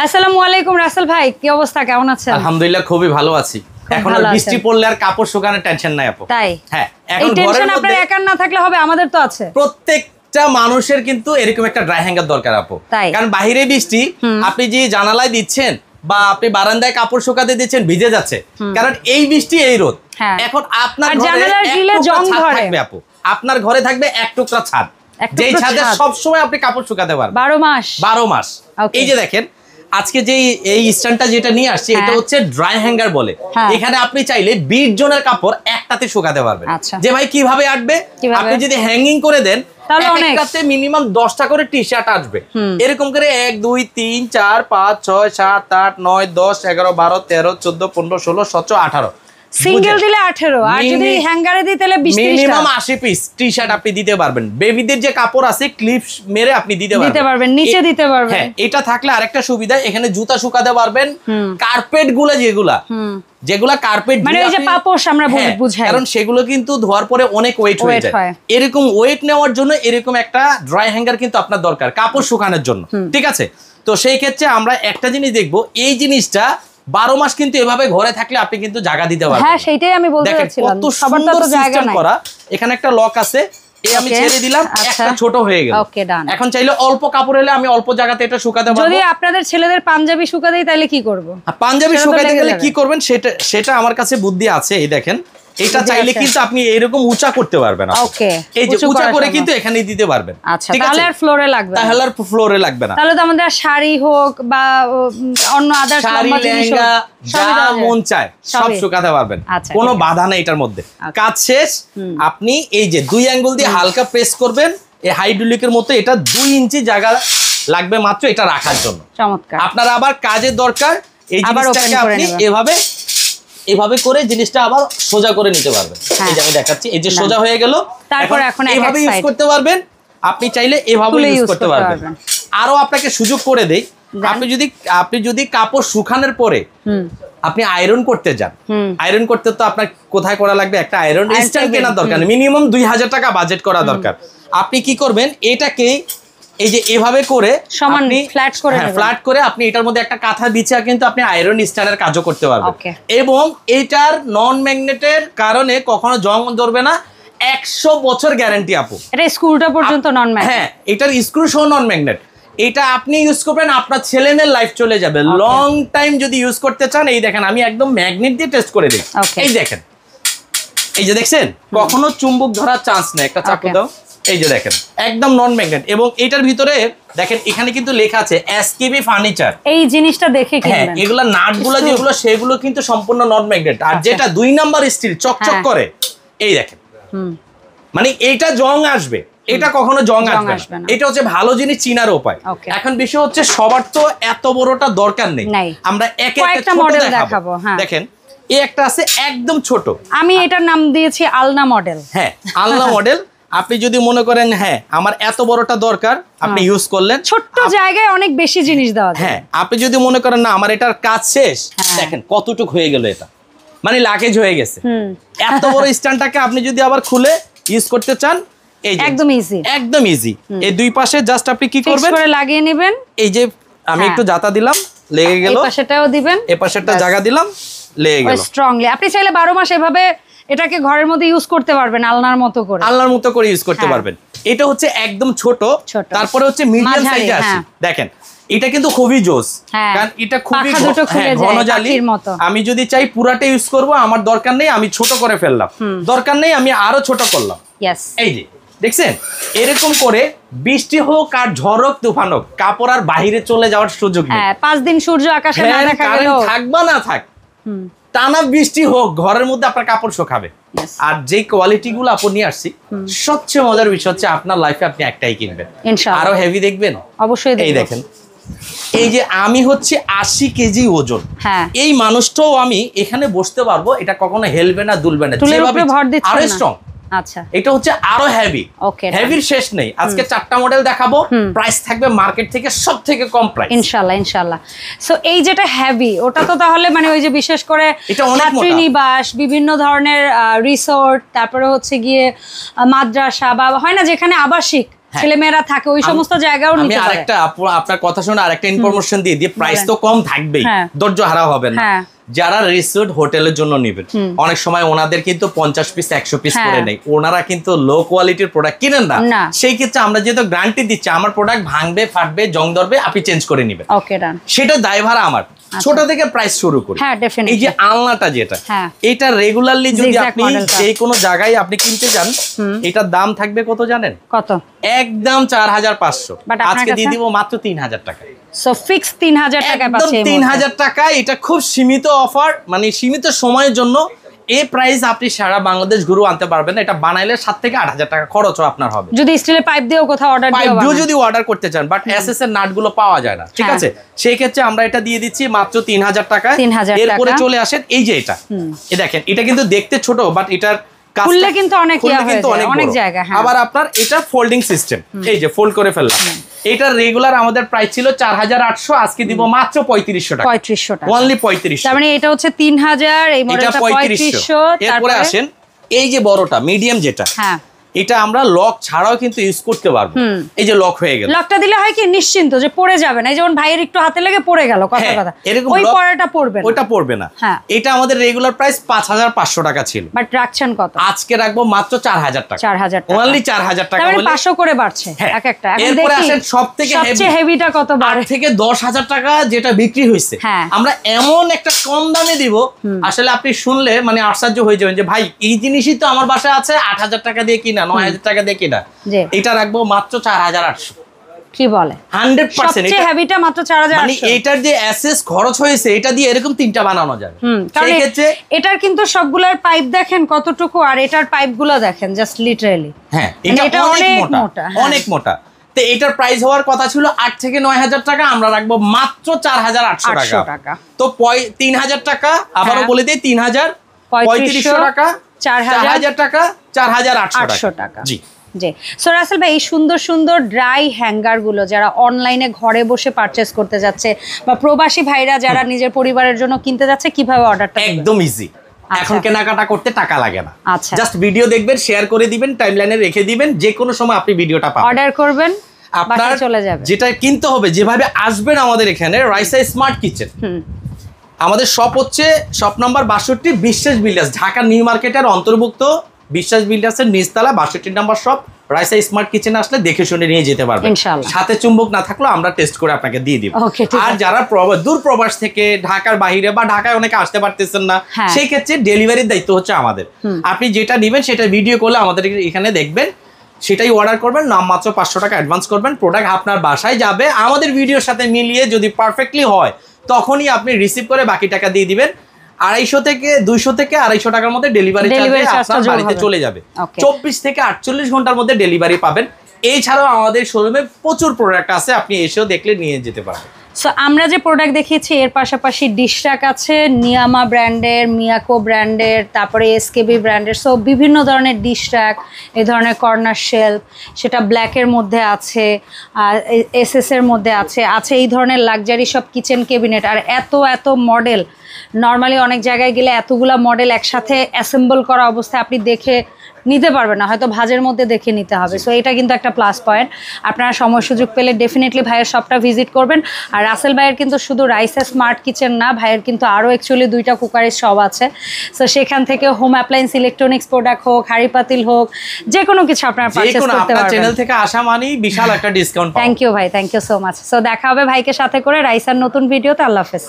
আসসালামু আলাইকুম রাসেল ভাই, কি অবস্থা, কেমন আছেন? আলহামদুলিল্লাহ খুবই ভালো আছি। এখন বৃষ্টি পড়লে আর কাপড় শুকানোর টেনশন নাই আপু। তাই? হ্যাঁ, এখন টেনশন আপনার একার না থাকলে হবে, আমাদের তো আছে। প্রত্যেকটা মানুষের কিন্তু এরকম একটা ড্রাই হ্যাঙ্গার দরকার আপু। কারণ বাইরে বৃষ্টি, আপনি যে জানালায় দিচ্ছেন বা আপনি বারান্দায় কাপড় শুকাতে দিচ্ছেন, ভিজে যাচ্ছে। কারণ এই বৃষ্টি এই রোদ। এখন আপনার ঘরে থাকবে আপু, আপনার ঘরে থাকবে এক টুকরা ছাদ, যেই ছাদে সব সময় আপনি কাপড় শুকাতে পারবেন 12 মাস। এই যে দেখেন আজকে যে এই স্ট্যান্ডটা যেটা নিয়ে আসছে, এটা হচ্ছে ড্রাই হ্যাঙ্গার বলে। এখানে আপনি চাইলে 20 জনের কাপড় একটাতে শুকাতে পারবেন। যে ভাই কিভাবে আটবে, আপনি যদি হ্যাঙ্গিং করে দেন একটাতে মিনিমাম 10টা করে টি শার্ট আসবে। এরকম করে 1 2 3 4 5 6 7 8 9 10 11 12 13 14 15 16 17 18 সিঙ্গেল দিলে 18, আর যদি হ্যাঙ্গারে দিই তাহলে 20 মিনিমাম 80 পিস টি শার্ট আপনি দিতে পারবেন। বেবিদের যে কাপড় আছে ক্লিপস মেরে আপনি দিতে পারবেন, নিচে দিতে পারবেন। হ্যাঁ, এটা থাকলে আরেকটা সুবিধা, এখানে জুতা শুকাতে পারবেন। কার্পেট গুলো যেগুলা কার্পেট মানে ওই যে পাপোশ আমরা বুঝাই, কারণ সেগুলো কিন্তু ধোয়ার পরে অনেক ওয়েট হয়ে যায়। এরকম ওয়েট নেওয়ার জন্য এরকম একটা ড্রাই হ্যাঙ্গার কিন্তু আপনার দরকার কাপড় শুকানোর জন্য। ঠিক আছে, তো সেই ক্ষেত্রে আমরা একটা জিনিস দেখবো, এই জিনিসটা 12 মাস কিন্তু এভাবে ঘরে থাকলে আপনি কিন্তু জায়গা দিতে পারবেন। হ্যাঁ, সেটাই আমি বলতে যাচ্ছিলাম, সবার তো জায়গা নাই। এখানে একটা লক আছে, এই আমি ছেড়ে দিলাম, একটা ছোট হয়ে গেল। ওকে, ডান। এখন চাইলে অল্প কাপড় হলে আমি অল্প জায়গাতে এটা শুকাতে পারবো। যদি আপনাদের ছেলেদের পাঞ্জাবি শুকাতে দেই তাহলে কি করব? পাঞ্জাবি শুকাতে গেলে কি করবেন সেটা আমার কাছে বুদ্ধি আছে। এই দেখেন, এটা চাইলে কিন্তু আপনি এরকম উঁচা করতে পারবেন। ওকে, এই যে উঁচা করে কিন্তু এখানে দিতে পারবেন। আচ্ছা, তাহলে আর ফ্লোরে লাগবে না। তাহলে আর ফ্লোরে লাগবে না। তাহলে তো আমাদের শাড়ি হোক বা অন্য আদার্স লম্বা জিনিস হোক, যা মন চায় সব শুকাতে পারবেন, কোনো বাধা নেই এটার মধ্যে। কাজ শেষ। আপনি এই যে 2 আঙ্গুল দিয়ে হালকা প্রেস করবেন, এই হাইড্রোলিকের মতো এটা 2 ইঞ্চি জায়গা লাগবে মাত্র এটা রাখার জন্য। চমৎকার। আপনার আবার কাজের দরকার, এই জিনিসটাকে আপনি এভাবে করে জিনিসটা আবার সোজা করে নিতে পারবেন। এই যে আমি দেখাচ্ছি, এই যে সোজা হয়ে গেল। তারপর এখন এইভাবে ইউজ করতে পারবেন, আপনি চাইলে এভাবে ইউজ করতে পারবেন। আরো আপনাকে সুযোগ করে দেই, আপনি যদি কাপড় শুকানোর পরে আপনি আয়রন করতে যান, আয়রন করতে তো আপনার কোথায় করা লাগবে, একটা আয়রন স্ট্যান্ড কেনার দরকার, মিনিমাম 2000 টাকা বাজেট করা দরকার। আপনি কি করবেন, এটাকে এই যে এভাবে করে সমান ফ্ল্যাট করে আপনি এটার মধ্যে একটা কাঁথা বিছিয়ে কিন্তু আপনি আয়রন স্ট্যান্ডের কাজও করতে পারবেন। এবং এটার নন ম্যাগনেটের কারণে কখনো জং ধরবে না, 100 বছর গ্যারান্টি আপু। এটা স্ক্রুটা পর্যন্ত নন ম্যাগনেট। হ্যাঁ, এটার স্ক্রু সহ নন ম্যাগনেট। এটা আপনি ইউজ করবেন, আপনার ছেলেমেয়ের লাইফ চলে যাবে লং টাইম। যদি ইউজ করতে চান, এই দেখেন আমি একদম ম্যাগনেট দিয়ে টেস্ট করে দিই। এই দেখেন, এই যে দেখছেন, কখনো চুম্বক ধরার চান্স নেই। একটা চাকু দাও, এই যে দেখেন একদম নন ম্যাগনেট। এবং এটার ভিতরে দেখেন এখানে কিন্তু লেখা আছে এসকেবি ফার্নিচার। এই জিনিসটা দেখে কিনবেন। হ্যাঁ, এগুলা নাটগুলো যেগুলো সেগুলো কিন্তু সম্পূর্ণ নন ম্যাগনেট। আর যেটা 2 নাম্বার স্টিল চকচক করে, এই দেখেন, মানে এইটা জং আসবে, এটা কখনো জং আসবে না। এটা হচ্ছে ভালো জিনিস চিনার উপায়। এখন বিষয় হচ্ছে সবার তো এত বড়টা দরকার নেই, আমরা একটা মডেল দেখাবো। দেখেন, এই একটা আছে একদম ছোট, আমি এটার নাম দিয়েছি আলনা মডেল। হ্যাঁ, আলনা মডেল। আপনি যদি মনে করেন হ্যাঁ আমার এত বড়টা দরকার, আপনি ইউজ করলেন। ছোট্ট জায়গায় অনেক বেশি জিনিস দেওয়া যায়। হ্যাঁ, আপনি যদি মনে করেন না আমার এটার কাজ শেষ, দেখেন কতটুক হয়ে গেল, এটা মানে লাগেজ হয়ে গেছে। এত বড় স্ট্যান্ডটাকে আপনি যদি আবার খুলে ইউজ করতে চান, এই যে একদম ইজি। এই 2 পাশে জাস্ট আপনি কি করবেন, লাগিয়ে নেবেন। এই যে আমি একটু জাতা দিলাম, লেগে গেল। এই পাশেটাও দিবেন, এই পাশেরটা জায়গা দিলাম, লেগে গেল স্ট্রংলি। আপনি চাইলে 12 মাস এভাবে এটাকে ঘরের মধ্যে ইউজ করতে পারবেন, আলনার মতো করে ইউজ করতে পারবেন। এটা হচ্ছে একদম ছোট। তারপরে হচ্ছে মিডিয়াম সাইজে আছে। দেখেন, এটা কিন্তু খুবই জোস, কারণ এটা খুবই ঘনজালি। আমি যদি চাই পুরাটা ইউজ করব, আমার দরকার নেই আমি ছোট করে ফেললাম, দরকার নেই আমি আরো ছোট করলাম। এই যে দেখছেন, এরকম করে বৃষ্টি হোক আর ঝড় হোক তুফান হোক, কাপড় আর বাইরে চলে যাওয়ার সুযোগ নেই। 5 দিন সূর্য আকাশে না দেখা গেল, থাকবা না থাক, টানা বৃষ্টি হোক, ঘরের মধ্যে আপনার কাপড় শুকাবে। আর যে কোয়ালিটি গুলো আপনি নিয়ে আসছি, সবচেয়ে মজার বিষয় হচ্ছে আপনার লাইফে আপনি একটাই কিনবেন, আরো হেভি দেখবেন অবশ্যই। এই দেখেন, এই যে আমি হচ্ছে 80 কেজি ওজন, এই মানুষটাও আমি এখানে বসতে পারবো, এটা কখনো হেলবে না দুলবে না, আরো স্ট্রং। আচ্ছা, এটা হচ্ছে আরো হেভি। হেভির শেষ নেই। আজকে 4টা মডেল দেখাবো, প্রাইস থাকবে মার্কেট থেকে সবথেকে কম প্রাইস ইনশাআল্লাহ। সো এই যেটা হেভি, ওটা তো তাহলে মানে ওই যে বিশেষ করে ছাত্রীনিবাস, বিভিন্ন ধরনের রিসোর্ট, তারপরে হচ্ছে গিয়ে মাদ্রাসা বা হয় না যেখানে আবাসিক ছেলেমেয়েরা থাকে ওই সমস্ত জায়গাও নিতে পারে। আমি আরেকটা আপনার কথা শুনে আরেকটা ইনফরমেশন দিয়ে প্রাইস তো কম থাকবেই, ধৈর্য হারা হবে না। যারা রিসোর্ট হোটেলের জন্য নেবেন, অনেক সময় ওনাদের কিন্তু 50 পিস 100 পিস করে নেই, ওনারা কিন্তু লো কোয়ালিটির প্রোডাক্ট কিনেন না। সেই ক্ষেত্রে আমরা যেহেতু গ্যারান্টি দিচ্ছি, আমার প্রোডাক্ট ভাঙবে, ফাটবে, জং ধরবে, আপনি চেঞ্জ করে নেবেন, সেটা দায়ভার আমার। ছোট থেকে প্রাইস শুরু করি। এই যে আলনাটা যেটা, এটা রেগুলারলি যদি আপনি যে কোনো জায়গায় আপনি কিনতে যান, এটার দাম থাকবে কত জানেন? কত? একদম 4500, আজকে দিয়ে দিব মাত্র 3000 টাকা। সো ফিক্স 3000 টাকা পাচ্ছেন। 3000 টাকা, এটা খুব সীমিত অফার, মানে সীমিত সময়ের জন্য। এই প্রাইস আপনি সারা বাংলাদেশ ঘুরে আনতে পারবেন না। এটা বানাইলে 7 থেকে 8000 টাকা খরচও আপনার হবে, যদি স্টিলের পাইপ দিয়েও কোথাও অর্ডার যদি অর্ডার করতে চান। বাট এসএস এর নাটগুলো পাওয়া যায় না, ঠিক আছে? সেই ক্ষেত্রে আমরা এটা দিয়ে দিচ্ছি মাত্র 3000 টাকা। এরপরে চলে আসেন এই যে এটা, এই দেখেন, এটা কিন্তু দেখতে ছোট, বাট এটার খুললে কিন্তু অনেক জায়গা। আবার আপনার এটা ফোল্ডিং সিস্টেম, এই যে ফোল্ড করে ফেললাম। এটা রেগুলার আমাদের প্রাইস ছিল 4800, আজকে দিব মাত্র 3500 টাকা। 3500 টাকা, অনলি 3500। তার মানে এটা হচ্ছে 3000, এই মডেলটা 3500। এরপরে আসেন এই যে বড়টা মিডিয়াম যেটা, এটা আমরা লক ছাড়াও কিন্তু ইউজ করতে পারবো। এই যে লক হয়ে গেল, লকটা দিলে হয় কি নিশ্চিন্ত যে পড়ে যাবে না। এই যেমন ভাইয়ের একটু হাতে লেগে পড়ে গেল, কথা ওই পড়াটা পড়বে না, ওইটা পড়বে না। এটা আমাদের রেগুলার প্রাইস 5500 টাকা ছিল, বাট রাখছেন কত? আজকে রাখবো মাত্র 4000 টাকা। 4000 টাকা, অনলি 4000 টাকা। মানে 500 করে বাড়ছে এক একটা। এরপরে আসেন সবথেকে হেভিটা কত বাড়ে? থেকে 10000 টাকা যেটা বিক্রি হয়েছে, আমরা এমন একটা কম দামে দিব, আসলে আপনি শুনলে মানে আশ্চর্য হয়ে যাবেন যে ভাই এই জিনিসই তো আমার বাসায় আছে, 8000 টাকা দিয়ে কিনা, 9000 টাকা দিয়ে কিনা। এটা রাখবো মাত্র 4800। কি বলে? 100%। সবচেয়ে হেভিটা মাত্র 4800। মানে এটার যে এসএস খরচ হয়েছে, এটা দিয়ে এরকম 3টা বানানো যাবে। সেই ক্ষেত্রে এটার কিন্তু সবগুলোর পাইপ দেখেন কতটুকু, আর এটার পাইপগুলো দেখেন জাস্ট লিটারালি। এটা অনেক মোটা, অনেক মোটা। তো এটার প্রাইস হওয়ার কথা ছিল 8 থেকে 9000 টাকা, আমরা রাখবো মাত্র 4800 টাকা। তো 3000 টাকা, আবারও বলে দিই 3000, 3500 টাকা, 4000 টাকা, 4800 টাকা। জি জি। সো রাসেল ভাই, এই সুন্দর সুন্দর ড্রাই হ্যাঙ্গার গুলো যারা অনলাইনে ঘরে বসে পারচেজ করতে যাচ্ছে, বা প্রবাসী ভাইরা যারা নিজের পরিবারের জন্য কিনতে যাচ্ছে, কিভাবে অর্ডারটা? একদম ইজি। এখন কেনাকাটা করতে টাকা লাগে না, জাস্ট ভিডিও দেখবেন, শেয়ার করে দিবেন, টাইমলাইনে রেখে দিবেন, যে কোনো সময় আপনি ভিডিওটা পাবেন, অর্ডার করবেন, আপনার চলে যাবে। যেটা কিনতে হবে, যেভাবে আসবেন আমাদের এখানে রাইসা স্মার্ট কিচেন, আমাদের শপ হচ্ছে শপ নাম্বার 62, বিশ্বাস বিল্ডার্স, ঢাকা নিউ মার্কেটের অন্তর্ভুক্ত বিশ্বাস বিল্ডার্সের নিচতলা 62 number shop. Raisa smart kitchen আসলে দেখে শুনে নিয়ে যেতে পারবেন, সাথে চুম্বক না থাকলেও আমরা টেস্ট করে আপনাকে দিয়ে দিব। আর যারা দূর প্রবাস থেকে ঢাকার বাইরে বা ঢাকায় অনেকে আসতে পারতেছেন না, সেই ক্ষেত্রে ডেলিভারির দায়িত্ব হচ্ছে আমাদের। আপনি যেটা নেবেন সেটা ভিডিও করলে আমাদের এখানে দেখবেন, সেটাই অর্ডার করবেন, নাম মাত্র 500 টাকা অ্যাডভান্স করবেন, প্রোডাক্ট আপনার বাসায় যাবে। আমাদের ভিডিওর সাথে মিলিয়ে যদি পারফেক্টলি হয়, তখনই আপনি রিসিভ করে বাকি টাকা দিয়ে দিবেন। 250 থেকে 200 টাকার মধ্যে ডেলিভারি আপনার বাড়িতে চলে যাবে। 24 থেকে 48 ঘন্টার মধ্যে ডেলিভারি পাবেন। এছাড়াও আমাদের শোরুমে প্রচুর প্রোডাক্ট আছে, আপনি এসেও দেখলে নিয়ে যেতে পারবেন। সো আমরা যে প্রোডাক্ট দেখিয়েছি এর পাশাপাশি ডিশ ট্রাক আছে নিয়ামা ব্র্যান্ডের, মিয়াকো ব্র্যান্ডের, তারপরে এসকেবি ব্র্যান্ডের। সো বিভিন্ন ধরনের ডিশ ট্রাক, এই ধরনের কর্নার শেলফ, সেটা ব্ল্যাকের মধ্যে আছে, এসএস এর মধ্যে আছে এই ধরনের লাক্সারি সব কিচেন ক্যাবিনেট। আর এত মডেল, নর্মালি অনেক জায়গায় গেলে এতগুলা মডেল একসাথে অ্যাসেম্বল করা অবস্থায় আপনি দেখে নিতে পারবেন না, হয়তো ভাজের মধ্যে দেখে নিতে হবে। সো এটা কিন্তু একটা প্লাস পয়েন্ট। আপনারা সময় সুযোগ পেলে ডেফিনেটলি ভাইয়ের শপটা ভিজিট করবেন। আর রাসেল ভাইয়ের কিন্তু শুধু রাইসা স্মার্ট কিচেন না, ভাইয়ের কিন্তু আরও অ্যাকচুয়ালি 2টা কুকারের শপ আছে। সো সেখান থেকে হোম অ্যাপ্লায়েন্স, ইলেকট্রনিক্স প্রোডাক্ট হোক, হাঁড়ি পাতিল হোক, যে কোনো কিছু আপনারা পারচেজ করতে পারবেন। চ্যানেল থেকে আসা মানেই বিশাল একটা ডিসকাউন্ট। থ্যাংক ইউ ভাই, thank you so much. So দেখা হবে ভাইকে সাথে করে রাইসার নতুন ভিডিওতে। আল্লাহ হাফেজ।